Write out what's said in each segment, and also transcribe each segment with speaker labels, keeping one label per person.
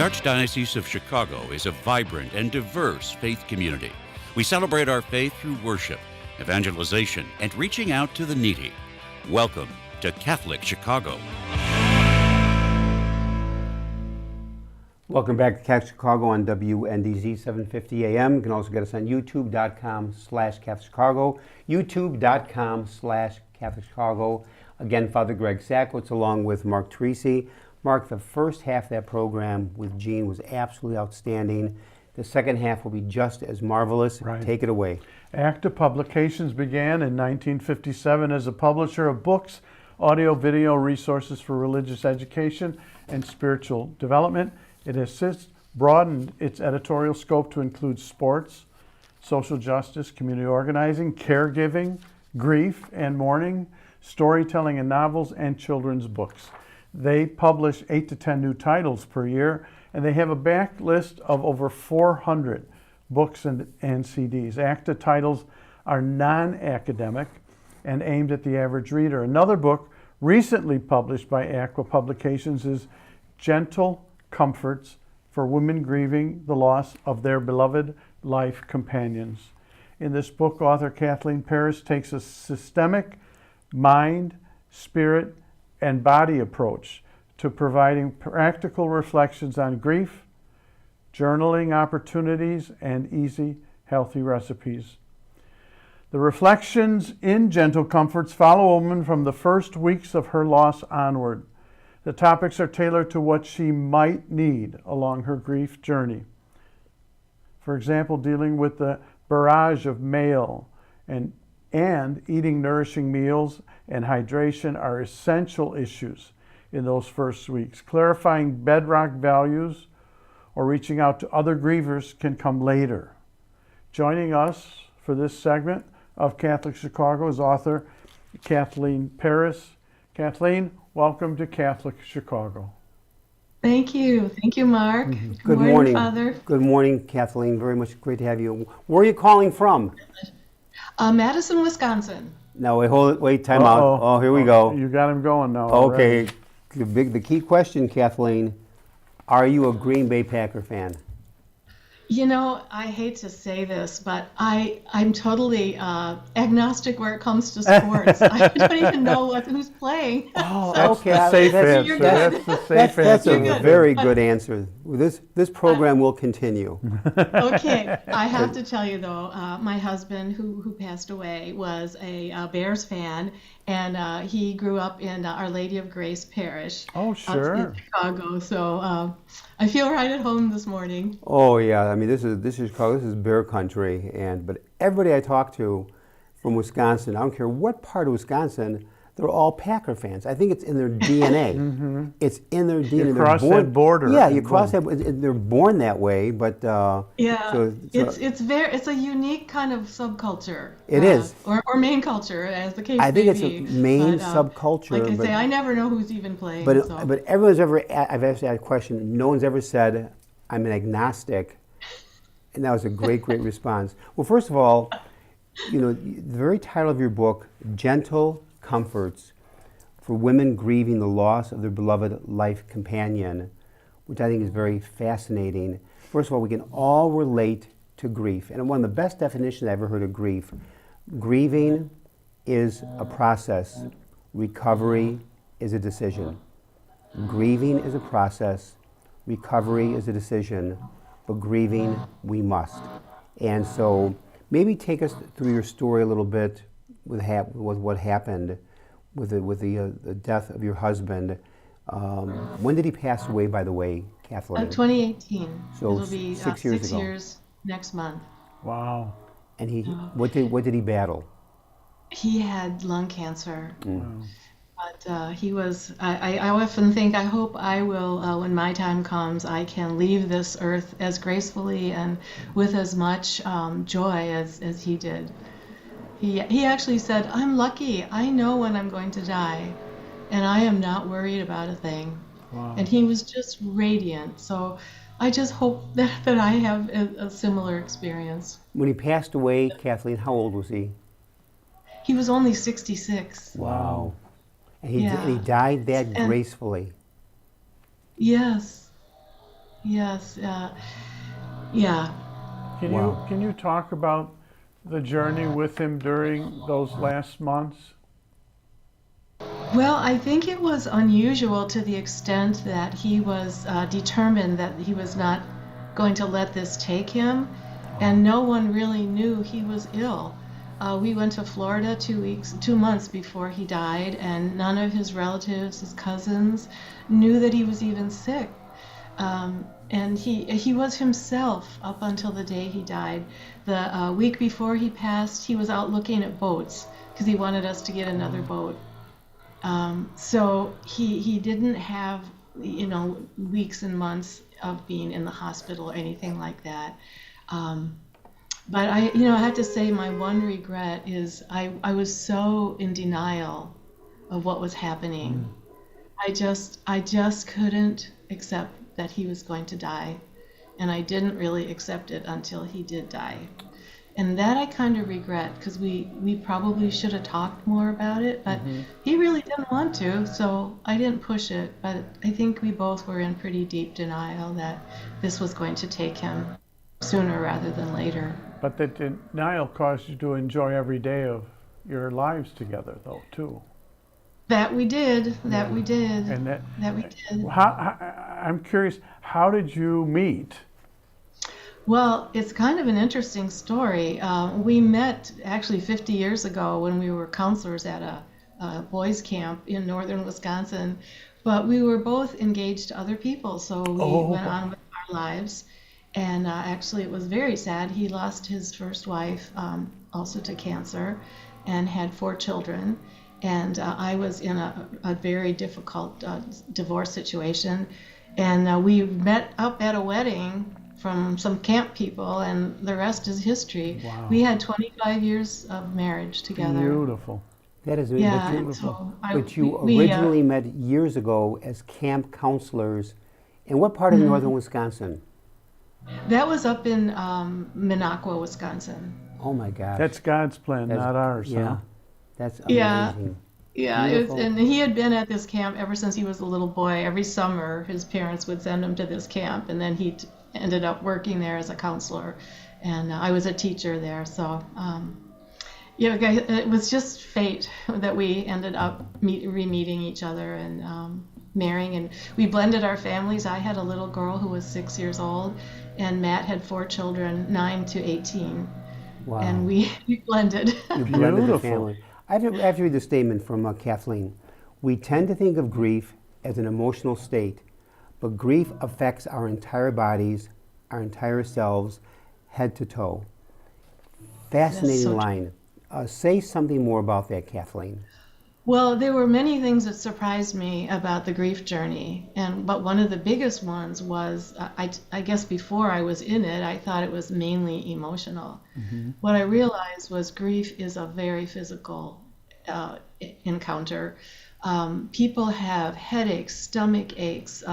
Speaker 1: The Archdiocese of Chicago is a vibrant and diverse faith community. We celebrate our faith through worship, evangelization, and reaching out to the needy. Welcome to Catholic Chicago.
Speaker 2: Welcome back to Catholic Chicago on WNDZ 750 AM. You can also get us on youtube.com/CatholicChicago, youtube.com/CatholicChicago. Again, Father Greg Sackwitz along with Mark Teresi. Mark, the first half of that program with Jean was absolutely outstanding. The second half will be just as marvelous.
Speaker 3: Right.
Speaker 2: Take it away.
Speaker 3: ACTA Publications began in 1957 as a publisher of books, audio, video resources for religious education and spiritual development. It has since broadened its editorial scope to include sports, social justice, community organizing, caregiving, grief and mourning, storytelling and novels, and children's books. They publish 8 to 10 new titles per year, and they have a back list of over 400 books and CDs. ACTA titles are non-academic and aimed at the average reader. Another book recently published by ACTA Publications is Gentle Comforts for Women Grieving the Loss of Their Beloved Life Companions. In this book, author Kathleen Paris takes a systemic mind, spirit, and body approach to providing practical reflections on grief, journaling opportunities, and easy, healthy recipes. The reflections in Gentle Comforts follow a woman from the first weeks of her loss onward. The topics are tailored to what she might need along her grief journey. For example, dealing with the barrage of mail and eating nourishing meals and hydration are essential issues in those first weeks. Clarifying bedrock values or reaching out to other grievers can come later. Joining us for this segment of Catholic Chicago is author Kathleen Paris. Kathleen, welcome to Catholic Chicago.
Speaker 4: Thank you. Thank you, Mark.
Speaker 2: Mm-hmm.
Speaker 4: Good morning, Father.
Speaker 2: Good morning, Kathleen. Very much great to have you. Where are you calling from?
Speaker 4: Madison, Wisconsin.
Speaker 2: No, wait, time out. Oh, here we go.
Speaker 3: You got him going now.
Speaker 2: Okay,
Speaker 3: already.
Speaker 2: the key question, Kathleen, are you a Green Bay Packer fan?
Speaker 4: You know, I hate to say this, but I'm totally agnostic where it comes to sports. I don't even know who's playing.
Speaker 2: Oh,
Speaker 3: That's
Speaker 2: okay.
Speaker 3: the safe
Speaker 2: That's
Speaker 3: answer.
Speaker 4: good.
Speaker 3: That's the safe
Speaker 2: That's
Speaker 3: answer.
Speaker 2: a
Speaker 4: good.
Speaker 2: very good answer. This program will continue.
Speaker 4: Okay, I have to tell you though, my husband who passed away was a Bears fan, and he grew up in Our Lady of Grace Parish.
Speaker 3: Oh, sure.
Speaker 4: In Chicago, so I feel right at home this morning.
Speaker 2: Oh yeah, I mean this is Chicago. This is bear country, but everybody I talk to from Wisconsin, I don't care what part of Wisconsin, they're all Packer fans. I think it's in their DNA.
Speaker 3: Mm-hmm.
Speaker 2: It's in their DNA.
Speaker 3: You cross that border.
Speaker 2: Yeah, you cross that. They're born that way, but
Speaker 4: Yeah,
Speaker 2: so,
Speaker 4: it's a unique kind of subculture.
Speaker 2: It is.
Speaker 4: or main culture, as the case
Speaker 2: I think
Speaker 4: may
Speaker 2: it's
Speaker 4: be.
Speaker 2: a main
Speaker 4: But,
Speaker 2: subculture.
Speaker 4: Like I
Speaker 2: but,
Speaker 4: say, I never know who's even playing.
Speaker 2: But
Speaker 4: so.
Speaker 2: but everyone's ever I've asked that question. No one's ever said I'm an agnostic, and that was a great response. Well, first of all, you know the very title of your book, Gentle Comforts for Women Grieving the Loss of Their Beloved Life Companion, which I think is very fascinating. First of all, we can all relate to grief, and one of the best definitions I ever heard of grief. Grieving is a process. Recovery is a decision. Grieving is a process. Recovery is a decision. But grieving, we must. And so maybe take us through your story a little bit with what happened with the death of your husband. When did he pass away, by the way, Kathleen?
Speaker 4: 2018.
Speaker 2: So
Speaker 4: it'll be
Speaker 2: 6 years
Speaker 4: 6
Speaker 2: ago.
Speaker 4: years next month.
Speaker 3: Wow.
Speaker 2: And what did he battle?
Speaker 4: He had lung cancer.
Speaker 3: Wow.
Speaker 4: But he was, I often think, I hope I will, when my time comes, I can leave this earth as gracefully and with as much joy as he did. He actually said, I'm lucky. I know when I'm going to die, and I am not worried about a thing.
Speaker 3: Wow.
Speaker 4: And he was just radiant. So I just hope that I have a similar experience.
Speaker 2: When he passed away, Kathleen, how old was he?
Speaker 4: He was only 66.
Speaker 2: Wow. And he
Speaker 4: Yeah.
Speaker 2: died that
Speaker 4: And-
Speaker 2: gracefully.
Speaker 4: Yes. Yes. Yeah.
Speaker 2: Wow.
Speaker 3: Can you talk about the journey with him during those last months?
Speaker 4: Well, I think it was unusual to the extent that he was determined that he was not going to let this take him, and no one really knew he was ill. We went to Florida 2 months before he died, and none of his relatives, his cousins, knew that he was even sick. And he was himself up until the day he died. The week before he passed, he was out looking at boats because he wanted us to get another boat. So he didn't have, weeks and months of being in the hospital or anything like that. But I have to say my one regret is I was so in denial of what was happening. I just couldn't accept that he was going to die, and I didn't really accept it until he did die. And that I kind of regret because we probably should have talked more about it, but he really didn't want to, so I didn't push it. But I think we both were in pretty deep denial that this was going to take him sooner rather than later.
Speaker 3: But the denial caused you to enjoy every day of your lives together, though, too.
Speaker 4: That we did. That we did.
Speaker 3: And
Speaker 4: That we did.
Speaker 3: I'm curious, how did you meet?
Speaker 4: Well, it's kind of an interesting story. We met actually 50 years ago when we were counselors at a boys' camp in northern Wisconsin, but we were both engaged to other people, so we went on with our lives. And actually, it was very sad. He lost his first wife also to cancer and had 4 children. And I was in a very difficult divorce situation. And we met up at a wedding from some camp people, and the rest is history.
Speaker 3: Wow.
Speaker 4: We had 25 years of marriage together.
Speaker 3: Beautiful.
Speaker 2: That is
Speaker 4: Yeah,
Speaker 2: beautiful.
Speaker 4: so
Speaker 2: But you originally met years ago as camp counselors. In what part of northern Wisconsin?
Speaker 4: that was up in Minocqua, Wisconsin.
Speaker 2: Oh my gosh.
Speaker 3: That's God's plan, not ours,
Speaker 2: Yeah.
Speaker 3: huh?
Speaker 2: That's amazing.
Speaker 4: Yeah. Yeah,
Speaker 2: Beautiful.
Speaker 4: and he had been at this camp ever since he was a little boy. Every summer, his parents would send him to this camp, and then he ended up working there as a counselor, and I was a teacher there. So, it was just fate that we ended up re-meeting each other and marrying, and we blended our families. I had a little girl who was 6 years old, and Matt had 4 children, 9 to 18,
Speaker 2: Wow.
Speaker 4: and we blended.
Speaker 2: You blended the
Speaker 3: Beautiful.
Speaker 2: family. I have to read the statement from Kathleen. We tend to think of grief as an emotional state, but grief affects our entire bodies, our entire selves, head to toe. Fascinating
Speaker 4: so true.
Speaker 2: line. Say something more about that, Kathleen.
Speaker 4: Well, there were many things that surprised me about the grief journey, but one of the biggest ones was, I guess before I was in it, I thought it was mainly emotional. What I realized was grief is a very physical encounter. People have headaches, stomach aches,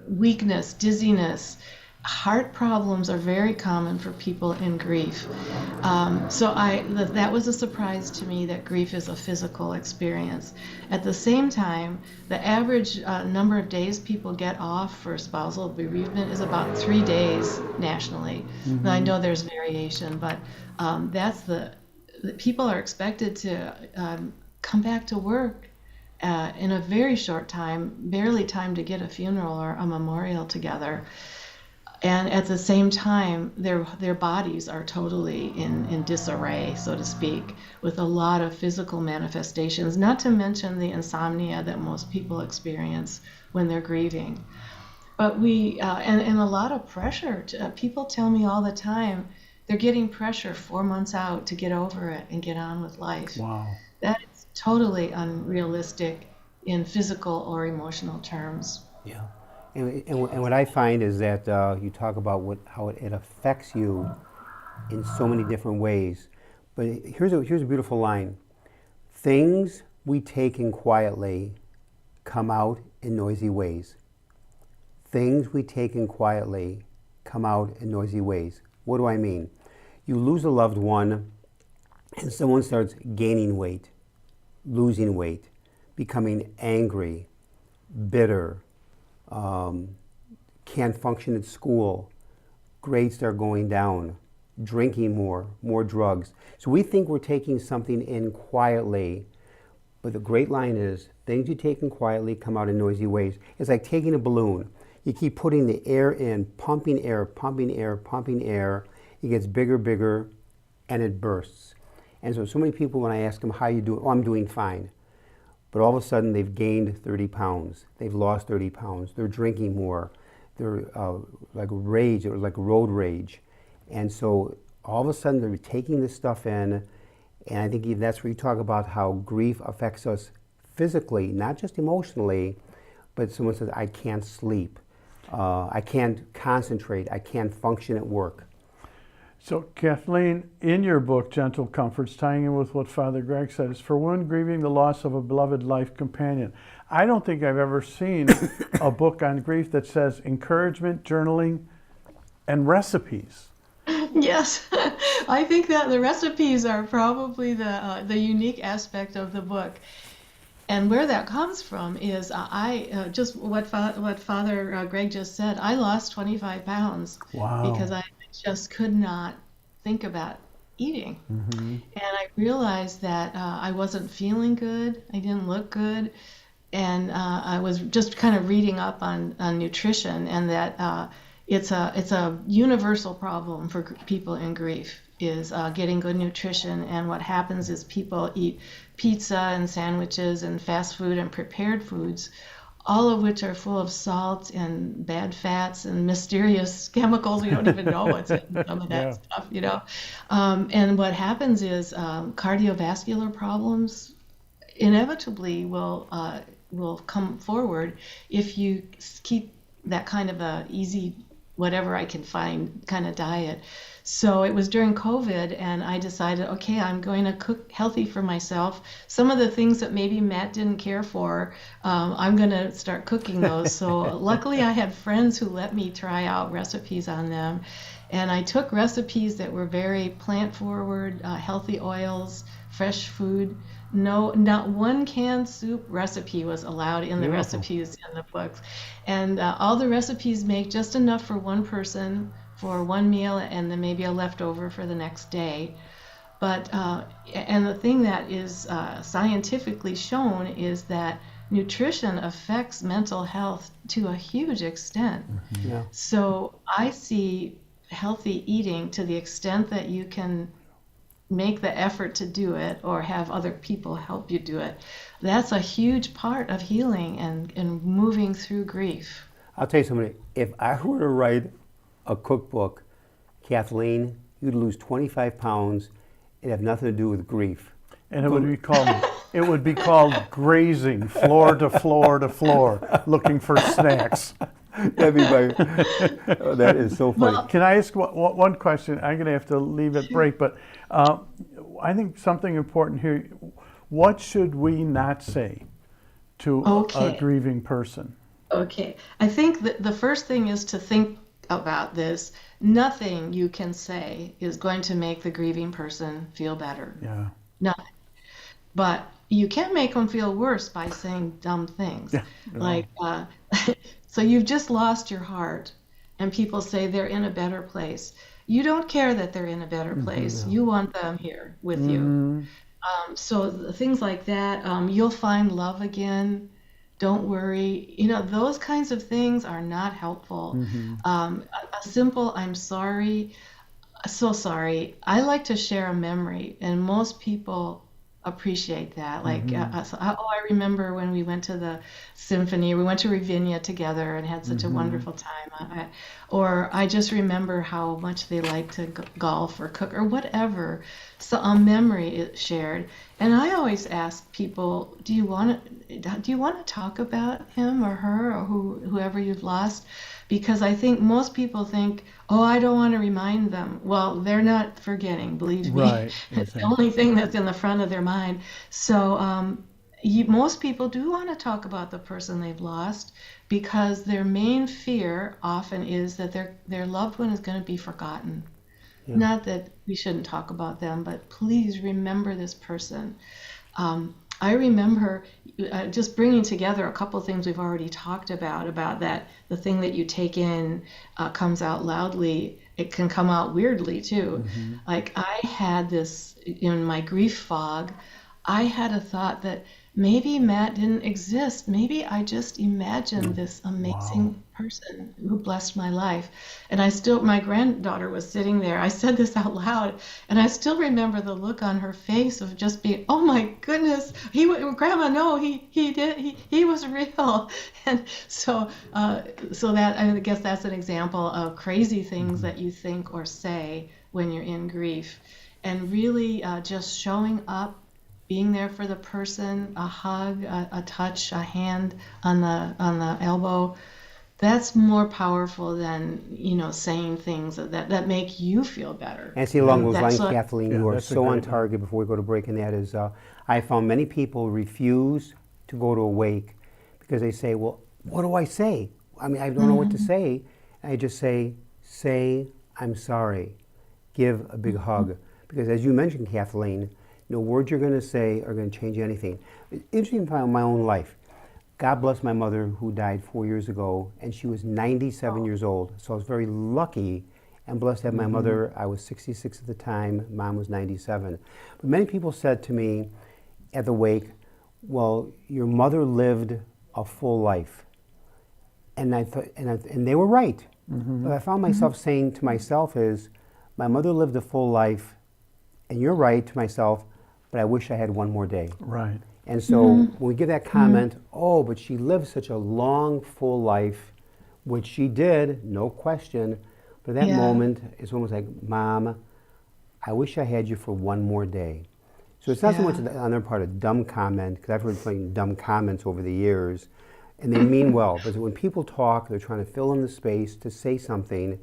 Speaker 4: weakness, dizziness. Heart problems are very common for people in grief. So that was a surprise to me that grief is a physical experience. At the same time, the average number of days people get off for spousal bereavement is about 3 days nationally. And I know there's variation, but people are expected to come back to work in a very short time, barely time to get a funeral or a memorial together. And at the same time, their bodies are totally in disarray, so to speak, with a lot of physical manifestations, not to mention the insomnia that most people experience when they're grieving. But and a lot of pressure. People tell me all the time they're getting pressure 4 months out to get over it and get on with life.
Speaker 3: Wow.
Speaker 4: That is totally unrealistic in physical or emotional terms.
Speaker 2: Yeah. And what I find is that you talk about how it affects you in so many different ways. But here's a beautiful line. Things we take in quietly come out in noisy ways. Things we take in quietly come out in noisy ways. What do I mean? You lose a loved one and someone starts gaining weight, losing weight, becoming angry, bitter, can't function at school, grades start going down, drinking more drugs. So we think we're taking something in quietly, but the great line is, things you take in quietly come out in noisy ways. It's like taking a balloon. You keep putting the air in, pumping air, pumping air, pumping air. It gets bigger, bigger, and it bursts. And so many people, when I ask them, how you doing? Oh, I'm doing fine. But all of a sudden, they've gained 30 pounds. They've lost 30 pounds. They're drinking more. They're like rage, or like road rage. And so all of a sudden, they're taking this stuff in. And I think that's where you talk about how grief affects us physically, not just emotionally, but someone says, I can't sleep. I can't concentrate. I can't function at work.
Speaker 3: So, Kathleen, in your book, Gentle Comforts, tying in with what Father Greg said, is for one grieving the loss of a beloved life companion. I don't think I've ever seen a book on grief that says encouragement, journaling, and recipes.
Speaker 4: Yes, I think that the recipes are probably the unique aspect of the book. And where that comes from is I just what Father Greg just said. I lost 25 pounds because I just could not think about eating. And I realized that I wasn't feeling good. I didn't look good. And I was just kind of reading up on nutrition, and that it's a universal problem for people in grief, is getting good nutrition. And what happens is people eat pizza and sandwiches and fast food and prepared foods, all of which are full of salt and bad fats and mysterious chemicals. We don't even know what's in some of that stuff, you know. And what happens is cardiovascular problems inevitably will come forward if you keep that kind of a easy, whatever I can find kind of diet. So it was during COVID, and I decided, okay, I'm going to cook healthy for myself. Some of the things that maybe Matt didn't care for, I'm going to start cooking those. So luckily I had friends who let me try out recipes on them. And I took recipes that were very plant-forward, healthy oils, fresh food. No, not one canned soup recipe was allowed in the recipes in the books. And all the recipes make just enough for one person for one meal, and then maybe a leftover for the next day. But and the thing that is scientifically shown is that nutrition affects mental health to a huge extent. So I see healthy eating, to the extent that you can make the effort to do it or have other people help you do it, that's a huge part of healing and moving through grief.
Speaker 2: I'll tell you something, if I were to write a cookbook, Kathleen, you'd lose 25 pounds. It'd have nothing to do with grief.
Speaker 3: And it would be called grazing, floor to floor to floor, looking for snacks.
Speaker 2: That'd be that is so funny.
Speaker 3: Well, can I ask one question? I'm going to have to leave at break, but I think something important here. What should we not say to a grieving person?
Speaker 4: Okay. I think that the first thing is to think about this. Nothing you can say is going to make the grieving person feel better.
Speaker 3: Yeah.
Speaker 4: Nothing. But you can make them feel worse by saying dumb things. Yeah. Like, so you've just lost your heart, and people say they're in a better place. You don't care that they're in a better place. You want them here with you. So things like that, you'll find love again. Don't worry. You know, those kinds of things are not helpful. A simple, I'm sorry, so sorry. I like to share a memory, and most people appreciate that. Like, I remember when we went to the symphony, we went to Ravinia together and had such a wonderful time. Or I just remember how much they like to golf or cook or whatever. So a memory is shared. And I always ask people, do you want to talk about him or her or whoever you've lost? Because I think most people think, oh, I don't want to remind them. Well, they're not forgetting, believe me.
Speaker 3: Right.
Speaker 4: It's the only thing that's in the front of their mind. So most people do want to talk about the person they've lost, because their main fear often is that their loved one is going to be forgotten. Yeah. Not that we shouldn't talk about them, but please remember this person. I remember just bringing together a couple of things we've already talked about that the thing that you take in comes out loudly. It can come out weirdly too. Like I had this, in my grief fog, I had a thought that maybe Matt didn't exist. Maybe I just imagined this amazing person who blessed my life. And my granddaughter was sitting there. I said this out loud, and I still remember the look on her face of just being, oh my goodness, Grandma, no, he was real. And so that, I guess that's an example of crazy things that you think or say when you're in grief. And really just showing up, being there for the person, a hug, a touch, a hand on the elbow, that's more powerful than saying things that make you feel better.
Speaker 2: And see, along those lines, Kathleen, you are so on target. Before we go to break, and that is, I found many people refuse to go to a wake because they say, well, what do I say? I mean, I don't know what to say. I just say, I'm sorry. Give a big hug. Because as you mentioned, Kathleen, no words you're going to say are going to change anything. Interesting about my own life. God bless my mother, who died 4 years ago, and she was 97 years old. So I was very lucky and blessed to have my mother. I was 66 at the time. Mom was 97. But many people said to me at the wake, well, your mother lived a full life. And I thought, and they were right. But I found myself saying to myself is, my mother lived a full life, and you're right, to myself, but I wish I had one more day.
Speaker 3: Right.
Speaker 2: And so when we give that comment, oh, but she lived such a long, full life, which she did, no question. But that moment is almost like, Mom, I wish I had you for one more day. So it's not so much on their part a dumb comment, because I've heard plenty of dumb comments over the years, and they mean well. But when people talk, they're trying to fill in the space to say something,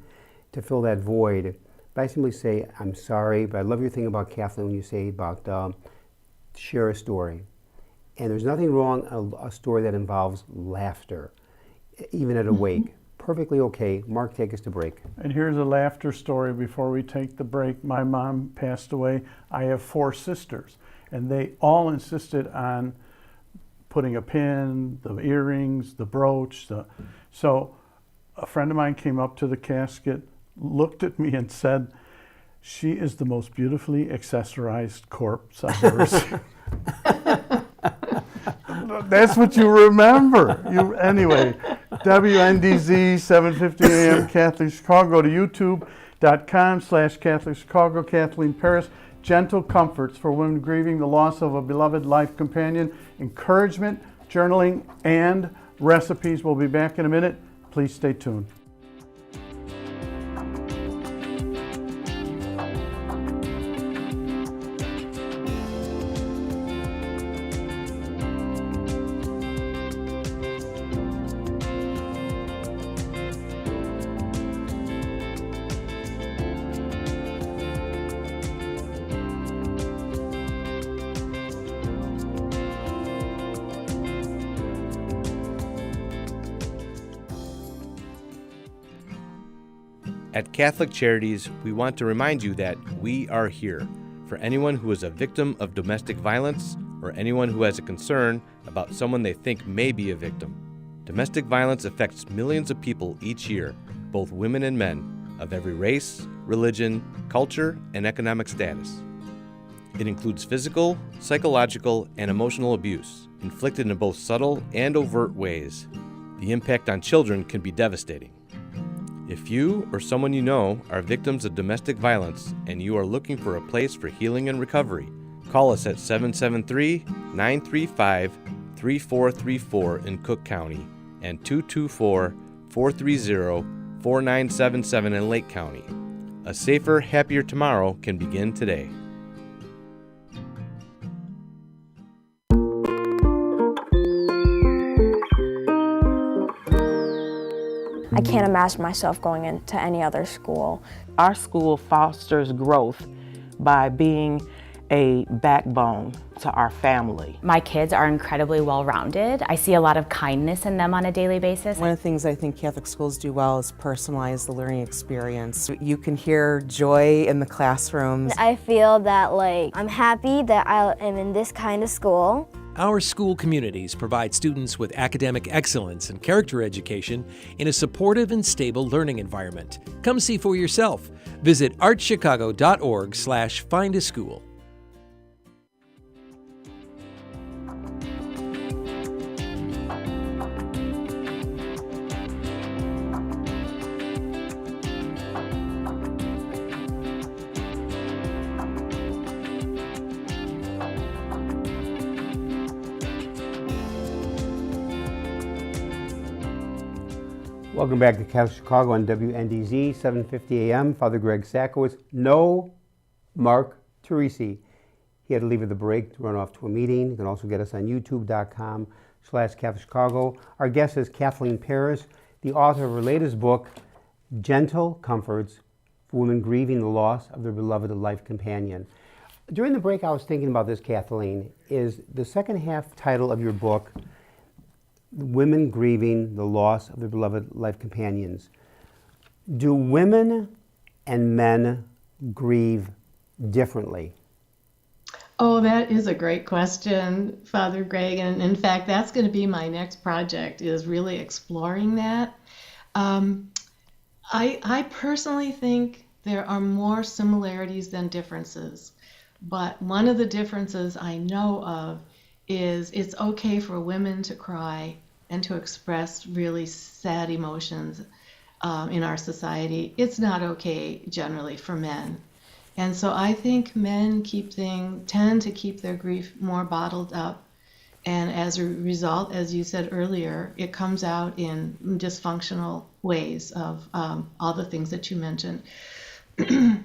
Speaker 2: to fill that void. But I simply say, I'm sorry, but I love your thing about Kathleen when you say about share a story. And there's nothing wrong a story that involves laughter, even at a wake. Perfectly okay. Mark, take us to break.
Speaker 3: And here's a laughter story before we take the break. My mom passed away. I have 4 sisters, and they all insisted on putting a pin, the earrings, the brooch. So a friend of mine came up to the casket, looked at me and said, she is the most beautifully accessorized corpse I've ever seen. That's what you remember. Anyway, WNDZ 750 AM Catholic Chicago. Go to youtube.com/Catholic Chicago. Kathleen Paris. Gentle comforts for women grieving the loss of a beloved life companion. Encouragement, journaling, and recipes. We'll be back in a minute. Please stay tuned.
Speaker 5: At Catholic Charities, we want to remind you that we are here for anyone who is a victim of domestic violence or anyone who has a concern about someone they think may be a victim. Domestic violence affects millions of people each year, both women and men, of every race, religion, culture, and economic status. It includes physical, psychological, and emotional abuse, inflicted in both subtle and overt ways. The impact on children can be devastating. If you or someone you know are victims of domestic violence and you are looking for a place for healing and recovery, call us at 773-935-3434 in Cook County and 224-430-4977 in Lake County. A safer, happier tomorrow can begin today.
Speaker 6: I can't imagine myself going into any other school.
Speaker 7: Our school fosters growth by being a backbone to our family.
Speaker 8: My kids are incredibly well-rounded. I see a lot of kindness in them on a daily basis.
Speaker 9: One of the things I think Catholic schools do well is personalize the learning experience. You can hear joy in the classrooms.
Speaker 10: I feel that I'm happy that I am in this kind of school. Our school communities provide students with academic excellence and character education in a supportive and stable learning environment. Come see for yourself. Visit artchicago.org/findaschool.
Speaker 2: Welcome back to Catholic Chicago on WNDZ, 750 AM. Father Greg Sakowicz. No Mark Teresi. He had to leave at the break to run off to a meeting. You can also get us on youtube.com/CatholicChicago. Our guest is Kathleen Paris, the author of her latest book, Gentle Comforts for Women Grieving the Loss of Their Beloved Life Companion. During the break, I was thinking about this, Kathleen, is the second half title of your book, Women Grieving the Loss of Their Beloved Life Companions. Do women and men grieve differently?
Speaker 4: Oh, that is a great question, Father Greg. And in fact, that's going to be my next project, is really exploring that. I personally think there are more similarities than differences. But one of the differences I know of is it's okay for women to cry and to express really sad emotions in our society. It's not okay generally for men. And so I think men tend to keep their grief more bottled up. And as a result, as you said earlier, it comes out in dysfunctional ways of all the things that you mentioned.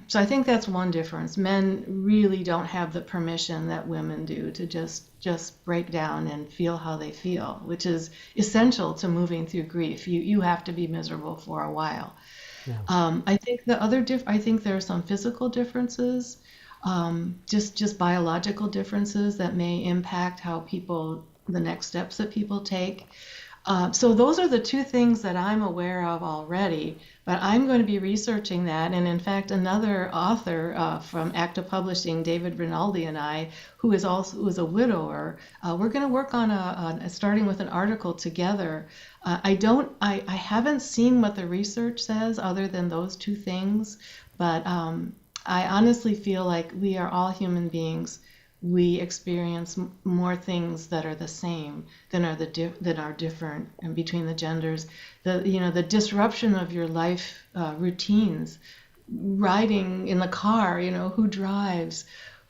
Speaker 4: So I think that's one difference. Men really don't have the permission that women do to just break down and feel how they feel, which is essential to moving through grief. You have to be miserable for a while. Yeah. I think I think there are some physical differences, just biological differences that may impact the next steps that people take. So those are the two things that I'm aware of already, but I'm going to be researching that. And in fact, another author from ACTA Publishing, David Rinaldi, and I, who is a widower, we're going to work on starting with an article together. I haven't seen what the research says other than those two things, but I honestly feel like we are all human beings. We experience more things that are the same than are different, and between the genders. The disruption of your life routines, riding in the car, who drives,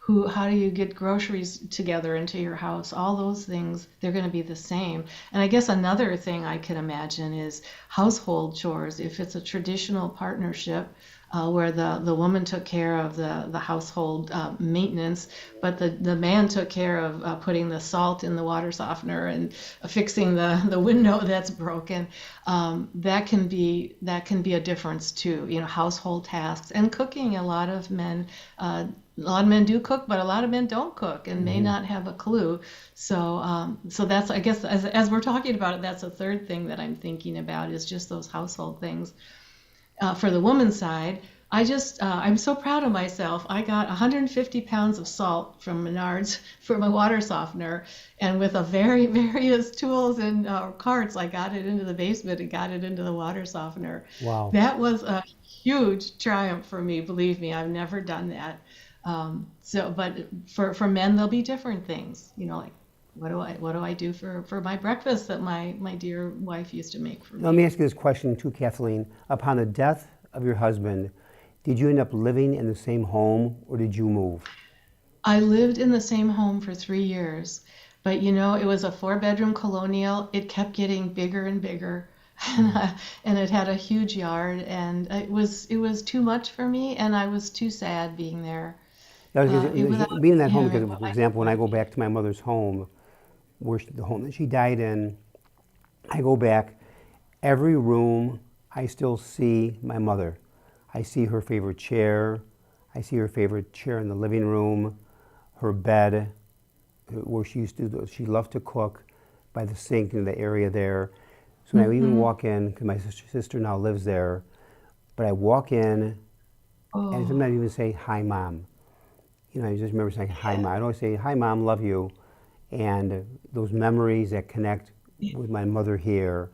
Speaker 4: how do you get groceries together into your house? All those things, they're going to be the same. And I guess another thing I could imagine is household chores. If it's a traditional partnership, where the woman took care of the household maintenance, but the man took care of putting the salt in the water softener and fixing the window that's broken. That can be a difference too. Household tasks and cooking. A lot of men do cook, but a lot of men don't cook and may not have a clue. So that's, I guess, as we're talking about it, that's a third thing that I'm thinking about, is just those household things. For the woman's side, I'm so proud of myself. I got 150 pounds of salt from Menards for my water softener, and with various tools and carts, I got it into the basement and got it into the water softener. Wow. That was a huge triumph for me. Believe me, I've never done that. But for men, there'll be different things. Like, what do I do for my breakfast that my dear wife used to make for me?
Speaker 2: Let me ask you this question too, Kathleen. Upon the death of your husband, did you end up living in the same home, or did you move?
Speaker 4: I lived in the same home for 3 years, but it was a 4-bedroom colonial. It kept getting bigger and bigger, and it had a huge yard, and it was too much for me, and I was too sad being there.
Speaker 2: Being in that home, because, for example, when I go back to my mother's home, the home that she died in, I go back, every room, I still see my mother. I see her favorite chair. I see her favorite chair in the living room, her bed, where she loved to cook, by the sink in the area there. So when I even walk in, because my sister now lives there, but I walk in, and sometimes I even say, "Hi, Mom." I just remember saying, "Hi, Mom." I always say, "Hi, Mom, love you." and those memories that connect with my mother here.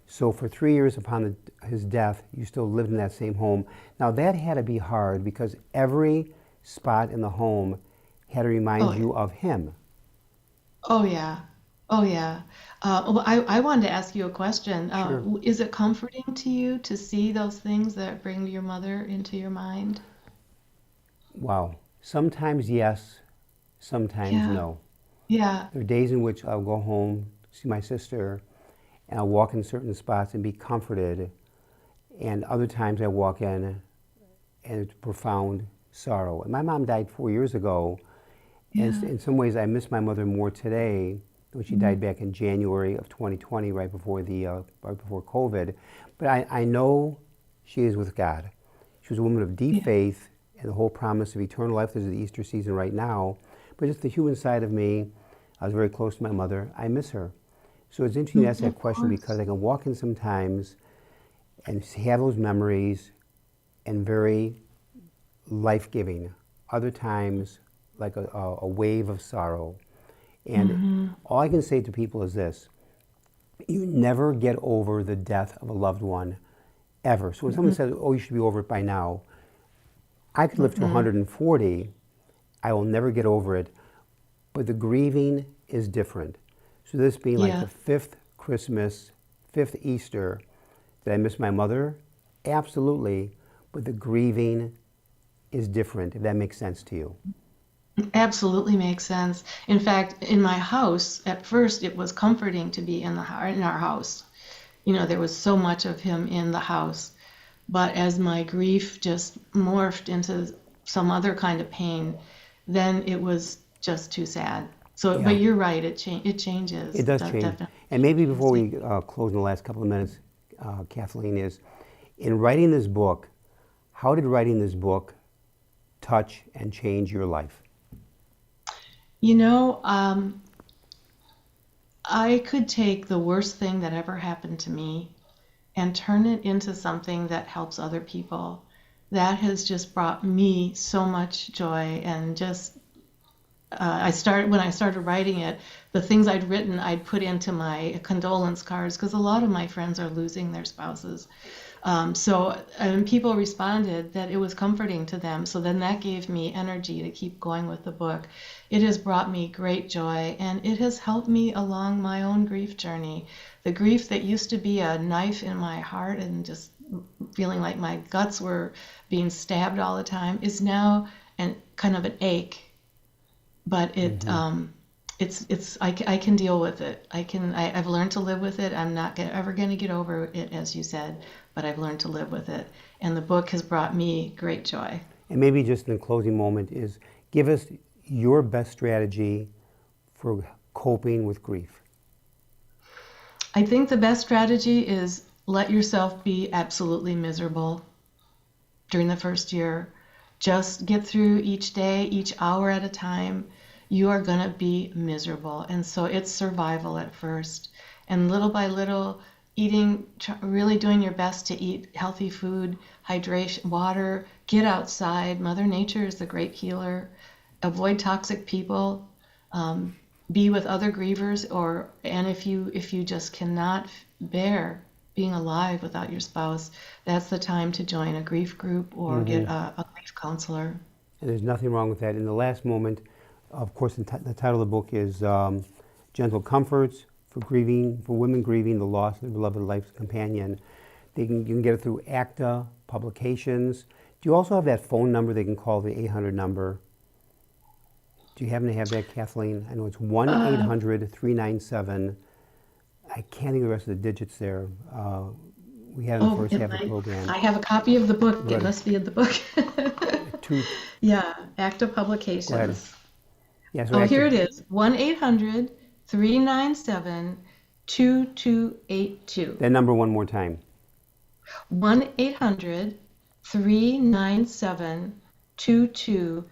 Speaker 2: So for 3 years upon his death, you still lived in that same home. Now that had to be hard because every spot in the home had to remind you of him.
Speaker 4: Oh yeah. Oh yeah. Well, I wanted to ask you a question.
Speaker 2: Sure.
Speaker 4: Is it comforting to you to see those things that bring your mother into your mind?
Speaker 2: Wow. Sometimes yes, sometimes
Speaker 4: Yeah.
Speaker 2: no.
Speaker 4: Yeah.
Speaker 2: There are days in which I'll go home, see my sister, and I'll walk in certain spots and be comforted. And other times I walk in and it's profound sorrow. And my mom died 4 years ago. And in some ways I miss my mother more today, when she died back in January of 2020, right before COVID. But I know she is with God. She was a woman of deep faith and the whole promise of eternal life. This is the Easter season right now. But just the human side of me, I was very close to my mother. I miss her. So it's interesting to ask that question because I can walk in sometimes and have those memories and very life-giving. Other times, like a wave of sorrow. And all I can say to people is this: you never get over the death of a loved one, ever. So when someone says, oh, you should be over it by now, I could live to 140, I will never get over it, but the grieving is different. So this being like the fifth Christmas, fifth Easter, did I miss my mother? Absolutely, but the grieving is different, if that makes sense to you.
Speaker 4: Absolutely makes sense. In fact, in my house, at first it was comforting to be in our house. You know, there was so much of him in the house. But as my grief just morphed into some other kind of pain, then it was just too sad. So, but you're right, it changes.
Speaker 2: It does change.
Speaker 4: Definitely.
Speaker 2: And maybe before we close in the last couple of minutes, Kathleen, is in writing this book, how did writing this book touch and change your life?
Speaker 4: You know, I could take the worst thing that ever happened to me and turn it into something that helps other people. That has just brought me so much joy, and just when I started writing it, the things I'd written I'd put into my condolence cards because a lot of my friends are losing their spouses. And people responded that it was comforting to them. So then that gave me energy to keep going with the book. It has brought me great joy, and it has helped me along my own grief journey. The grief that used to be a knife in my heart and just feeling like my guts were being stabbed all the time is now kind of an ache. But I can deal with it. I've learned to live with it. I'm not ever going to get over it, as you said, but I've learned to live with it. And the book has brought me great joy.
Speaker 2: And maybe just in the closing moment is give us your best strategy for coping with grief.
Speaker 4: I think the best strategy is let yourself be absolutely miserable during the first year. Just get through each day, each hour at a time. You are going to be miserable. And so it's survival at first. And little by little, eating, really doing your best to eat healthy food, hydration, water, get outside. Mother Nature is the great healer. Avoid toxic people. Be with other grievers, and if you just cannot bear being alive without your spouse, that's the time to join a grief group or get a grief counselor.
Speaker 2: And there's nothing wrong with that. In the last moment, of course, the title of the book is Gentle Comforts for women grieving the loss of their beloved life's companion. You can get it through ACTA Publications. Do you also have that phone number they can call, the 800 number? Do you happen to have that, Kathleen? I know it's 1-800-397. I can't think of the rest of the digits there. We had in the first half of the program.
Speaker 4: I have a copy of the book. It must be in the book. Yeah, ACTA Publications.
Speaker 2: Go ahead. Yeah, so
Speaker 4: here it is, 1-800-397-2282.
Speaker 2: That number one more time.
Speaker 4: 1-800-397-2282.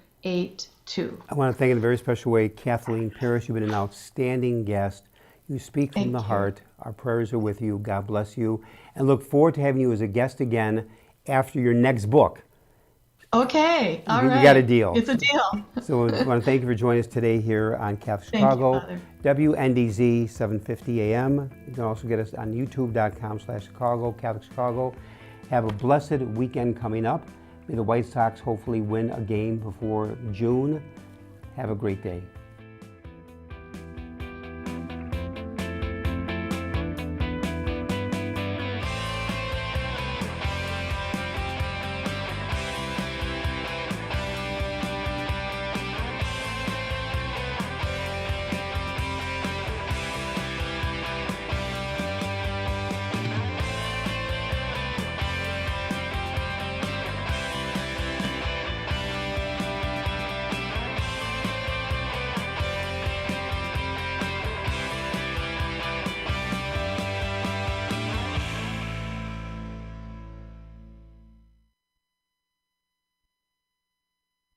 Speaker 2: I want to thank in a very special way Kathleen Paris. You've been an outstanding guest. You speak from the heart. Our prayers are with you. God bless you. And look forward to having you as a guest again after your next book.
Speaker 4: Okay, all right.
Speaker 2: We got a deal.
Speaker 4: It's a deal.
Speaker 2: So I want to thank you for joining us today here on Catholic
Speaker 4: Thank you,
Speaker 2: Chicago,
Speaker 4: Father.
Speaker 2: WNDZ 750 AM. You can also get us on youtube.com/Chicago, Catholic Chicago. Have a blessed weekend coming up. May the White Sox hopefully win a game before June. Have a great day.